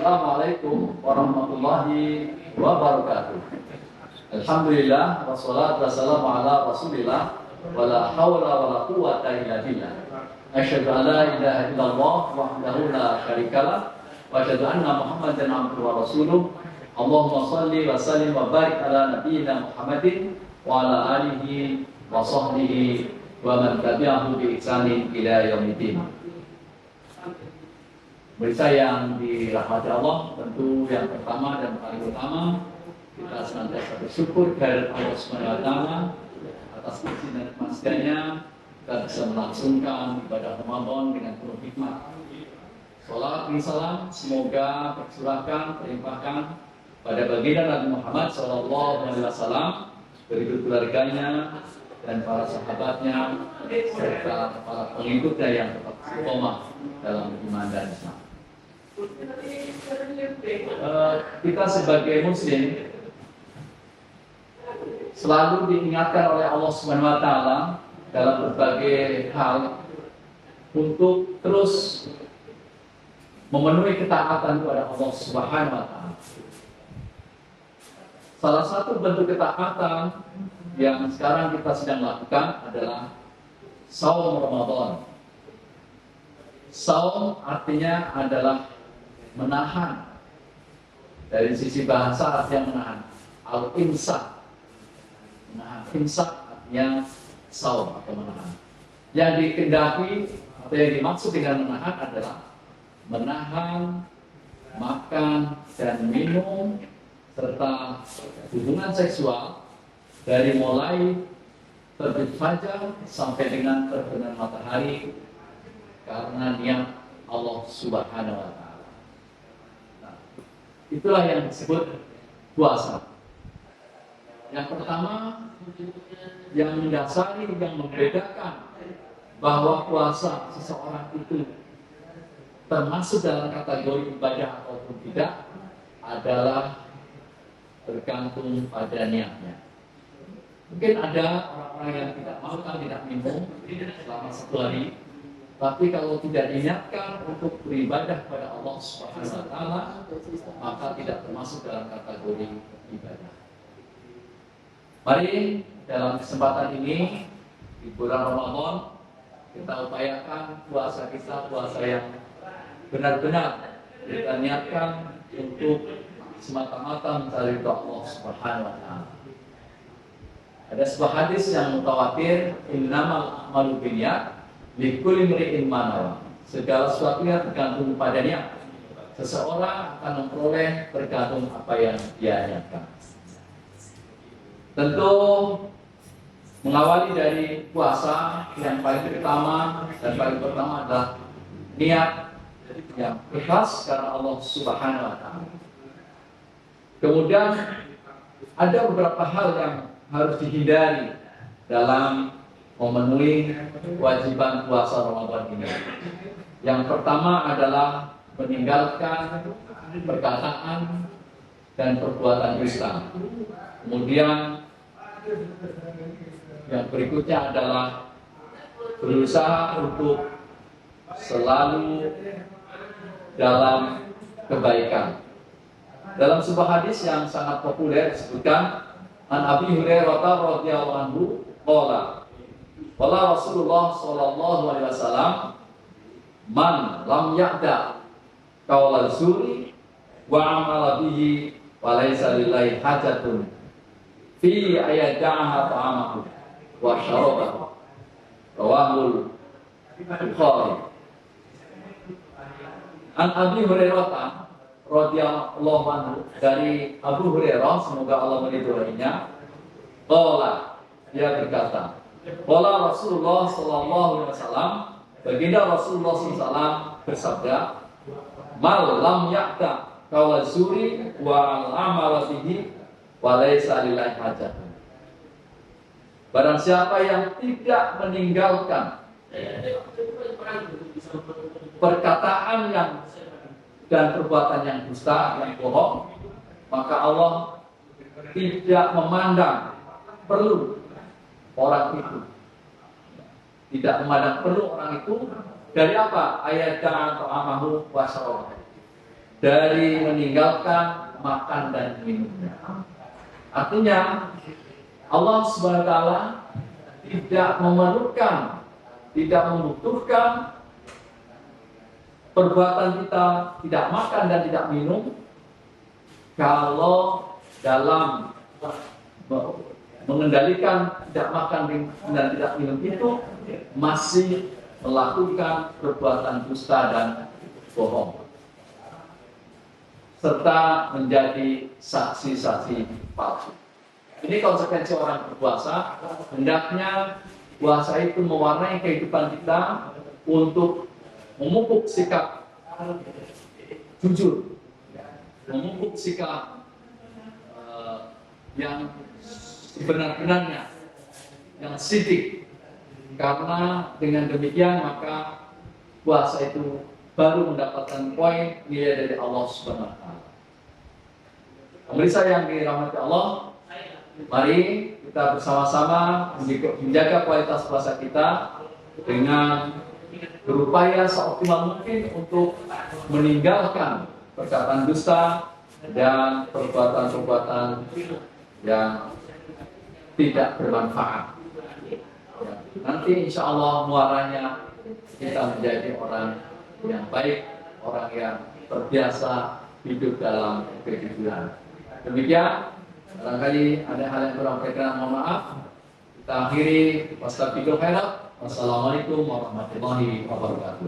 Assalamualaikum warahmatullahi wabarakatuh. Alhamdulillah wassalatu wassalamu ala Rasulillah wala haula wala quwwata illa billah. Asyhadu an la ilaha illallah wahdahu la syarikalah wa asyhadu anna Muhammadan abduhu wa rasuluh. Allahumma shalli wa sallim wa barik ala nabiyyina Muhammadin wa ala alihi wa sahbihi wa man tabi'ahu bi ihsanin ila yaumiddin. Pemirsa yang dirahmati Allah, tentu yang pertama dan paling utama kita senantiasa bersyukur kepada Allah Subhanahu wa taala atas izin dan kemasihannya kita bisa melangsungkan ibadah Ramadan dengan penuh hikmah. Salawat dan salam semoga tercurahkan, terlimpahkan pada baginda Nabi Muhammad SAW, berikut keluarganya dan para sahabatnya serta para pengikutnya yang tetap istiqomah dalam iman dan Islam. Kita sebagai muslim selalu diingatkan oleh Allah Subhanahu wa taala dalam berbagai hal untuk terus memenuhi ketaatan kepada Allah Subhanahu wa taala. Salah satu bentuk ketaatan yang sekarang kita sedang lakukan adalah saum Ramadan. Saum artinya adalah menahan. Dari sisi bahasa artinya menahan. Al-imsak. Menahan. Imsak artinya saum atau menahan. Yang dikendaki atau yang dimaksud dengan menahan adalah menahan makan dan minum serta hubungan seksual dari mulai terbit fajar sampai dengan terbenam matahari karena niat Allah Subhanahu wa taala. Itulah yang disebut puasa. Yang pertama, yang mendasari, yang membedakan bahwa puasa seseorang itu termasuk dalam kategori ibadah ataupun tidak adalah bergantung pada niatnya. Mungkin ada orang-orang yang tidak makan, tidak minum selama 1 hari, tapi kalau tidak diniatkan untuk beribadah kepada Allah Subhanahu wa taala, maka tidak termasuk dalam kategori ibadah. Mari dalam kesempatan ini di bulan Ramadan kita upayakan puasa kita puasa yang benar-benar kita niatkan untuk semata-mata mencari ridha Allah Subhanahu wa taala. Ada sebuah hadis yang mutawatir, innamal a'malu binniyat likulli imri'in ma nawa. Segala sesuatunya tergantung padanya. Seseorang akan memperoleh tergantung apa yang dia niatkan. Tentu mengawali dari puasa yang paling pertama adalah niat yang ikhlas karena Allah Subhanahu wa taala. Kemudian ada beberapa hal yang harus dihindari dalam memenuhi kewajiban puasa Ramadan ini. Yang pertama adalah meninggalkan perkataan dan perbuatan dusta. Kemudian yang berikutnya adalah berusaha untuk selalu dalam kebaikan. Dalam sebuah hadis yang sangat populer disebutkan An Abi Hurairah radhiyallahu anhu qala qala Rasulullah sallallahu alaihi wasallam man lam ya'da qaula zuri wa amala bihi wa laysa lillahi hajatun fi ayadaha ta'amahu wa syarabahu rawahul Bukhari. An Abi Hurairah radhiyallahu anhu, dari Abu Hurairah semoga Allah meridhoinya, qala, dia berkata, qala Rasulullah sallallahu alaihi wasallam, baginda Rasulullah sallallahu bersabda, mal lam ya'ta qaula zuri wa al-amal bihi wa laysa lillahi hajat. Barang siapa yang tidak meninggalkan perkataan yang dan perbuatan yang dusta, yang bohong, maka Allah tidak memandang perlu orang itu. Tidak memandang perlu orang itu dari apa? Ayat ta'amahu wa syarabahu. dari meninggalkan makan dan minumnya. Artinya Allah Subhanahu wa taala tidak memerlukan, tidak membutuhkan perbuatan kita tidak makan dan tidak minum kalau dalam mengendalikan tidak makan dan tidak minum itu masih melakukan perbuatan dusta dan bohong serta menjadi saksi-saksi palsu. Ini konsekuensi orang berpuasa. Hendaknya puasa itu mewarnai kehidupan kita untuk memupuk sikap jujur, memupuk sikap yang sebenar-benarnya, yang sidik. Karena dengan demikian maka puasa itu baru mendapatkan poin nilai dari Allah Subhanahu wa taala. Pemirsa yang dirahmati Allah, mari kita bersama-sama menjaga kualitas puasa kita dengan berupaya seoptimal mungkin untuk meninggalkan perkataan dusta dan perbuatan-perbuatan yang tidak bermanfaat. Nanti insya Allah muaranya kita menjadi orang yang baik, orang yang terbiasa hidup dalam kejujuran. Demikian, barangkali ada hal yang kurang berkenan, mohon maaf. Kita akhiri. Wassalamualaikum warahmatullahi wabarakatuh.